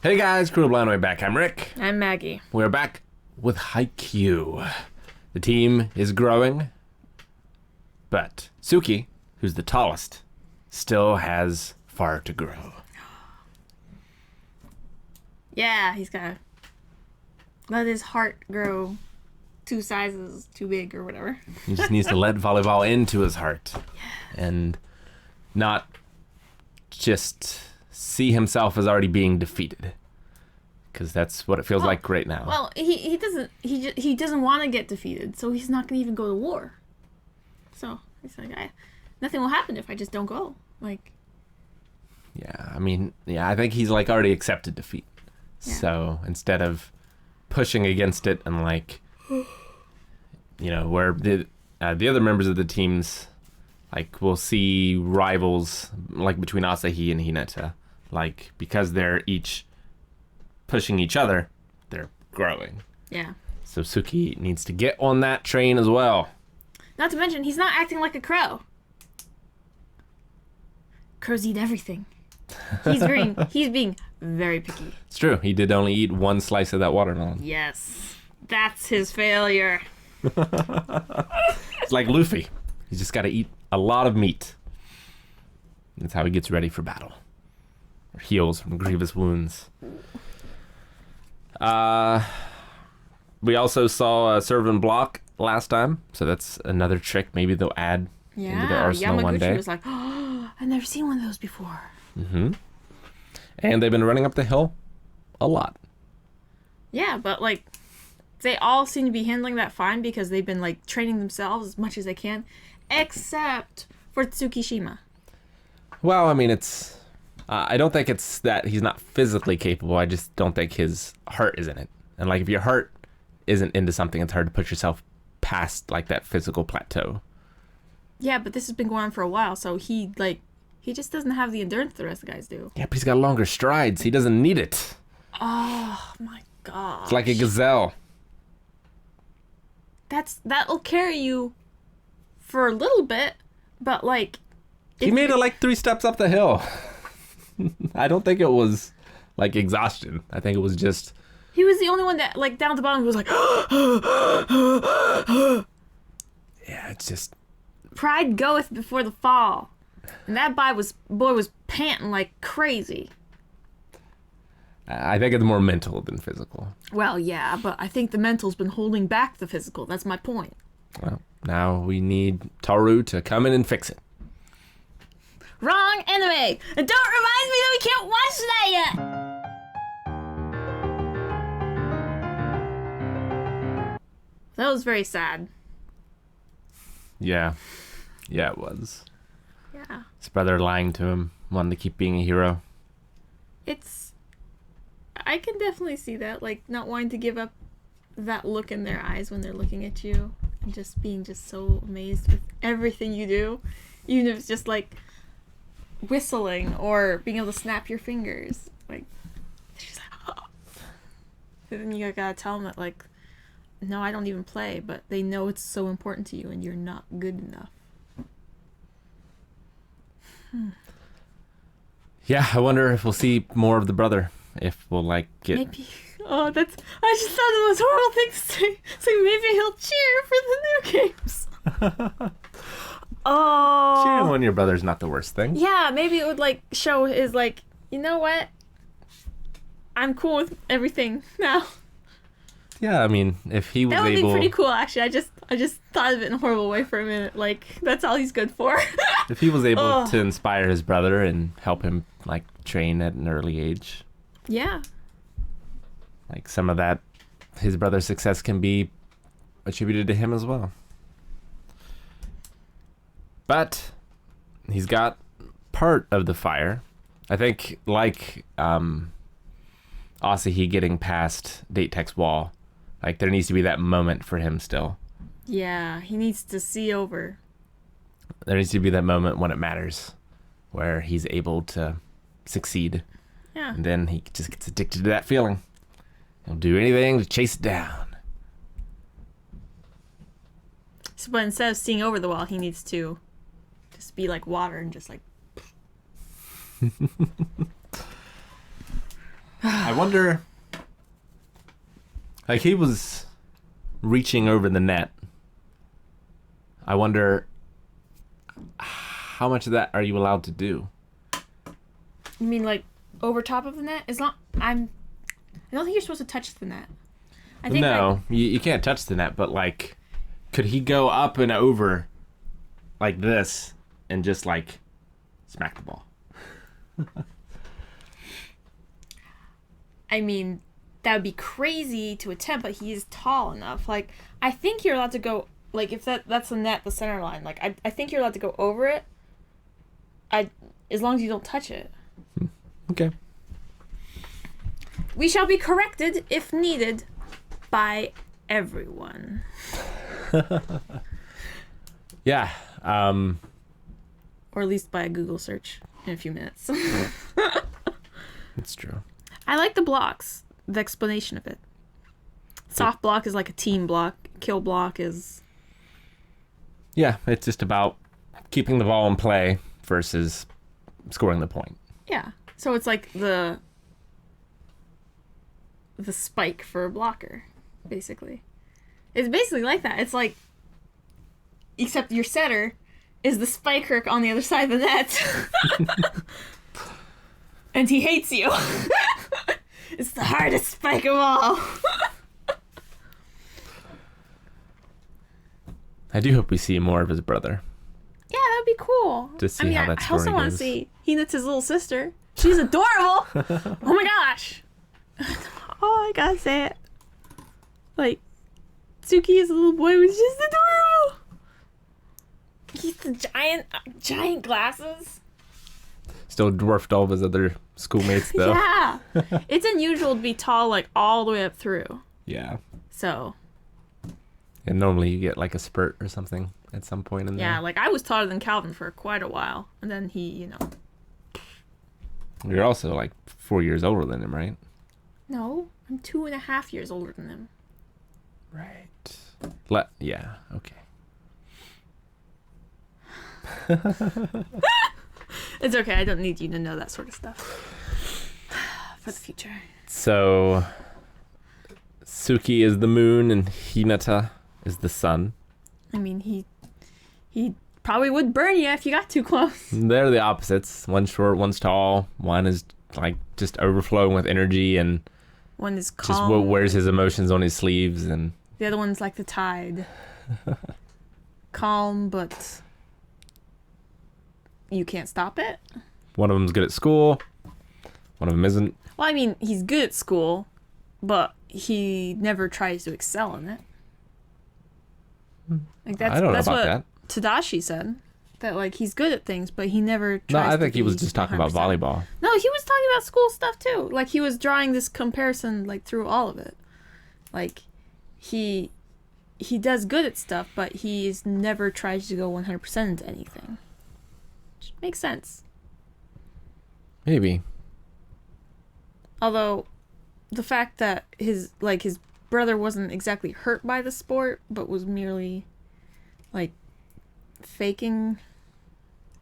Hey guys, Crew Blind Way back. I'm Rick. I'm Maggie. We're back with Haikyuu. The team is growing, but Suki, who's the tallest, still has far to grow. Yeah, he's gotta let his heart grow 2 sizes too big or whatever. He just needs to let volleyball into his heart and not just see himself as already being defeated, because that's what it feels like right now. Well, he doesn't want to get defeated, so he's not gonna even go to war. So he's like, nothing will happen if I just don't go. Like, I think he's like already accepted defeat. Yeah. So instead of pushing against it and like, where the other members of the teams, like, we'll see rivals like between Asahi and Hinata, like, because they're each pushing each other, they're growing. Yeah. So Suki needs to get on that train as well. Not to mention, he's not acting like a crow. Crows eat everything. He's being very picky. It's true. He did only eat one slice of that watermelon. Yes. That's his failure. It's like Luffy. He's just got to eat a lot of meat. That's how he gets ready for battle. Or heals from grievous wounds. We also saw a serve and block last time, so that's another trick maybe they'll add into the arsenal Yamaguchi one day. was like, oh, I've never seen one of those before. Mm-hmm. And they've been running up the hill a lot. Yeah, but like, they all seem to be handling that fine because they've been like training themselves as much as they can, except for Tsukishima. Well, I mean, it's... I don't think it's that he's not physically capable. I just don't think his heart is in it. And like, if your heart isn't into something, it's hard to put yourself past like that physical plateau. Yeah, but this has been going on for a while, so he just doesn't have the endurance the rest of the guys do. Yeah, but he's got longer strides. He doesn't need it. Oh my god. It's like a gazelle. That'll carry you for a little bit, but like... He made it like 3 steps up the hill. I don't think it was like exhaustion. I think it was just... He was the only one that, like, down at the bottom was like... Yeah, it's just... Pride goeth before the fall. And that boy was panting like crazy. I think it's more mental than physical. Well, yeah, but I think the mental's been holding back the physical. That's my point. Well, now we need Taru to come in and fix it. Wrong anime! And don't remind me that we can't watch that yet! That was very sad. Yeah. Yeah, it was. Yeah. His brother lying to him, wanting to keep being a hero. I can definitely see that, like, not wanting to give up that look in their eyes when they're looking at you, and just being just so amazed with everything you do, even if it's just, like, whistling or being able to snap your fingers. Like, they're just like, oh. And then you gotta tell them that, like, no, I don't even play, but they know it's so important to you and you're not good enough. Yeah, I wonder if we'll see more of the brother. If we'll, like, get... Maybe. Oh, I just thought the most horrible thing to say. So maybe he'll cheer for the new games. Oh. Cheering when your brother's not the worst thing. Yeah, maybe it would, like, show his, like, you know what? I'm cool with everything now. Yeah, I mean, if he was able... That would be pretty cool, actually. I just thought of it in a horrible way for a minute. Like, that's all he's good for. If he was able to inspire his brother and help him, like, train at an early age... Yeah. Like, some of that, his brother's success can be attributed to him as well. But he's got part of the fire. I think, like Asahi getting past Date Tech's wall, like, there needs to be that moment for him still. Yeah, he needs to see over. There needs to be that moment when it matters, where he's able to succeed. Yeah. And then he just gets addicted to that feeling. He'll do anything to chase it down. So, but instead of seeing over the wall, he needs to just be like water and just like... I wonder. Like, he was reaching over the net. I wonder how much of that are you allowed to do? You mean like over top of the net? I don't think you're supposed to touch the net. I think No, you can't touch the net, but like, could he go up and over like this and just like smack the ball? I mean, that would be crazy to attempt, but he is tall enough. Like, I think you're allowed to go, like, if that's the net, the center line. Like, I think you're allowed to go over it. As long as you don't touch it. Okay. We shall be corrected, if needed, by everyone. Yeah. Or at least by a Google search in a few minutes. It's true. I like the blocks, the explanation of it. Soft block is like a team block. Kill block is... Yeah, it's just about keeping the ball in play versus scoring the point. Yeah. So it's like the spike for a blocker, basically. It's basically like that. It's like, except your setter is the spiker on the other side of the net. And he hates you. It's the hardest spike of all. I do hope we see more of his brother. Yeah, that'd be cool. To see how that I story also want to goes. see Hinata's little sister. She's adorable. Oh my gosh. Oh, I gotta say it. Like, Tsuki as a little boy was just adorable. He's the giant glasses. Still dwarfed all of his other schoolmates, though. Yeah. It's unusual to be tall, like, all the way up through. Yeah. So, And normally you get like a spurt or something at some point in there. yeah, like, I was taller than Calvin for quite a while. And then he, You're also like 4 years older than him, right? No, I'm 2.5 years older than him. Right. Yeah, okay. It's okay. I don't need you to know that sort of stuff. For the future. So, Suki is the moon and Hinata is the sun. I mean, he probably would burn you if you got too close. They're the opposites. One's short, one's tall. One is like just overflowing with energy and One is just calm. wears his emotions on his sleeves. And The other one's like the tide. Calm, but you can't stop it. one of them's good at school. One of them isn't. Well, I mean, he's good at school, but he never tries to excel in it. Like I don't know that's about what that. Tadashi said. That, like, he's good at things, but he never No, tries I to think he was be just talking about 100%. volleyball. No, he was talking about school stuff too. Like, he was drawing this comparison, like, through all of it. Like, he does good at stuff, but he's never tries to go 100% into anything. Which makes sense. Maybe. Although, the fact that his brother wasn't exactly hurt by the sport, but was merely, like, faking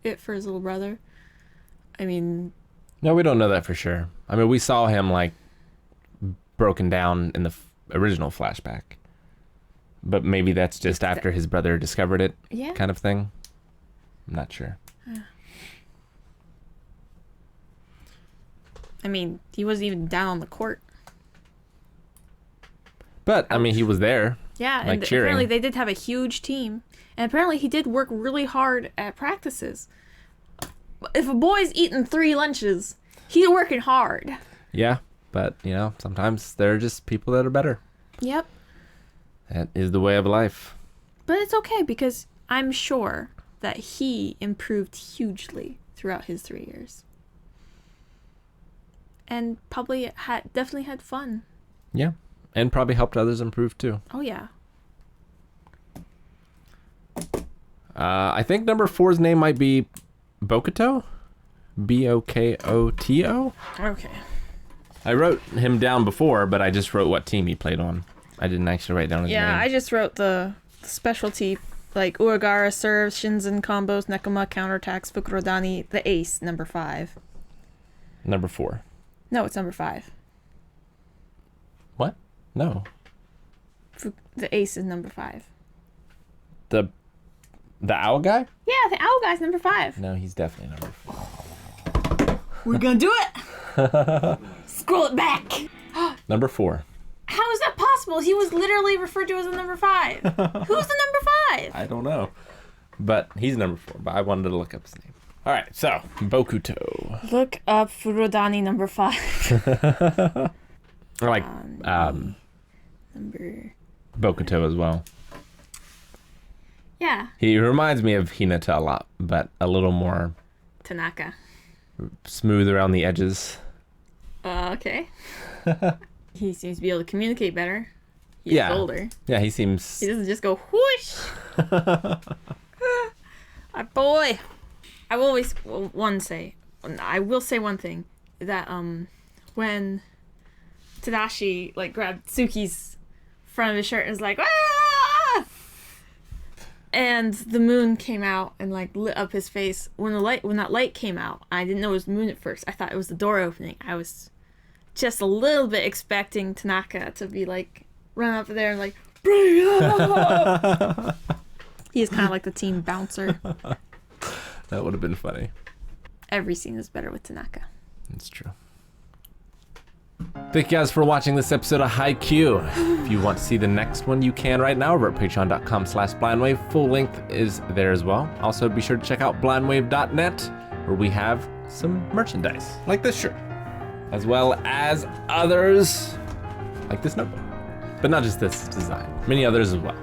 it for his little brother. I mean... No, we don't know that for sure. I mean, we saw him, like, broken down in the original flashback. But maybe that's just after his brother discovered it, Yeah. kind of thing. I'm not sure. I mean, he wasn't even down on the court. But, I mean, he was there. Yeah, Like, and cheering. apparently they did have a huge team. And apparently he did work really hard at practices. If a boy's eating 3 lunches, he's working hard. Yeah, but, you know, sometimes there are just people that are better. Yep. That is the way of life. But it's okay because I'm sure that he improved hugely throughout his 3 years. And probably definitely had fun. Yeah, and probably helped others improve, too. Oh, yeah. I think number 4's name might be Bokuto? Bokoto? Okay. I wrote him down before, but I just wrote what team he played on. I didn't actually write down his Yeah, name. I just wrote the specialty, like Uegara serves, Shinzen combos, Nekoma counterattacks, Fukurodani, the ace, number 5. Number 4. No, it's number 5. No. The ace is number 5. The owl guy? Yeah, the owl guy's number 5. No, he's definitely number 4. We're gonna do it! Scroll it back! Number 4. How is that possible? He was literally referred to as a number 5. Who's the number 5? I don't know. But he's number 4, but I wanted to look up his name. All right, so Bokuto. Look up Furodani number 5. I like Number... Bokuto as well. Yeah. He reminds me of Hinata a lot, but a little more Tanaka. smooth around the edges. Okay. He seems to be able to communicate better. He's Yeah. older. Yeah, he seems... He doesn't just go whoosh. My boy. I will say one thing, that when Tadashi like grabbed Tsuki's front of his shirt and was like, ah! And the moon came out and like lit up his face. When that light came out, I didn't know it was the moon at first. I thought it was the door opening. I was just a little bit expecting Tanaka to be like run up there and like bring it up. He's kind of like the team bouncer. That would have been funny. Every scene is better with Tanaka. It's true. Thank you guys for watching this episode of Haikyuu. If you want to see the next one, you can right now over at patreon.com/blindwave. Full length is there as well. Also, be sure to check out blindwave.net, where we have some merchandise, like this shirt, as well as others, like this notebook. But not just this design, many others as well.